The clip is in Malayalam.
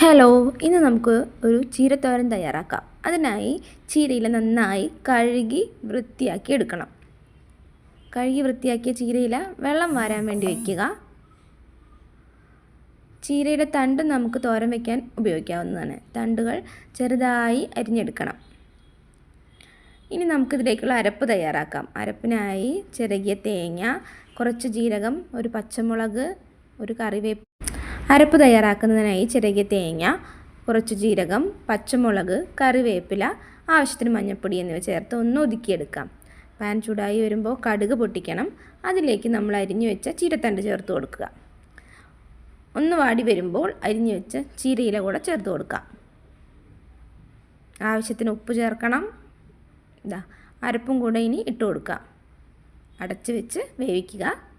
ഹലോ, ഇന്ന് നമുക്ക് ഒരു ചീരത്തോരൻ തയ്യാറാക്കാം. അതിനായി ചീരയില നന്നായി കഴുകി വൃത്തിയാക്കി എടുക്കണം. കഴുകി വൃത്തിയാക്കിയ ചീരയില വെള്ളം വാരാൻ വേണ്ടി വയ്ക്കുക. ചീരയുടെ തണ്ട് നമുക്ക് തോരൻ വയ്ക്കാൻ ഉപയോഗിക്കാവുന്നതാണ്. തണ്ടുകൾ ചെറുതായി അരിഞ്ഞെടുക്കണം. ഇനി നമുക്കിതിലേക്കുള്ള അരപ്പ് തയ്യാറാക്കാം. അരപ്പിനായി ചിരകിയ തേങ്ങ, കുറച്ച് ജീരകം, ഒരു പച്ചമുളക്, ഒരു കറിവേപ്പ്. അരപ്പ് തയ്യാറാക്കുന്നതിനായി ചിരകിയ തേങ്ങ, കുറച്ച് ജീരകം, പച്ചമുളക്, കറിവേപ്പില, ആവശ്യത്തിന് മഞ്ഞൾപ്പൊടി എന്നിവ ചേർത്ത് ഒന്ന് ഒതുക്കിയെടുക്കാം. പാൻ ചൂടായി വരുമ്പോൾ കടുക് പൊട്ടിക്കണം. അതിലേക്ക് നമ്മൾ അരിഞ്ഞു വെച്ച ചീരത്തണ്ട് ചേർത്ത് കൊടുക്കുക. ഒന്ന് വാടി വരുമ്പോൾ അരിഞ്ഞു വെച്ച ചീരയില കൂടെ ചേർത്ത് കൊടുക്കാം. ആവശ്യത്തിന് ഉപ്പ് ചേർക്കണം. അരപ്പും കൂടെ ഇനി ഇട്ട് കൊടുക്കുക. അടച്ച് വെച്ച് വേവിക്കുക.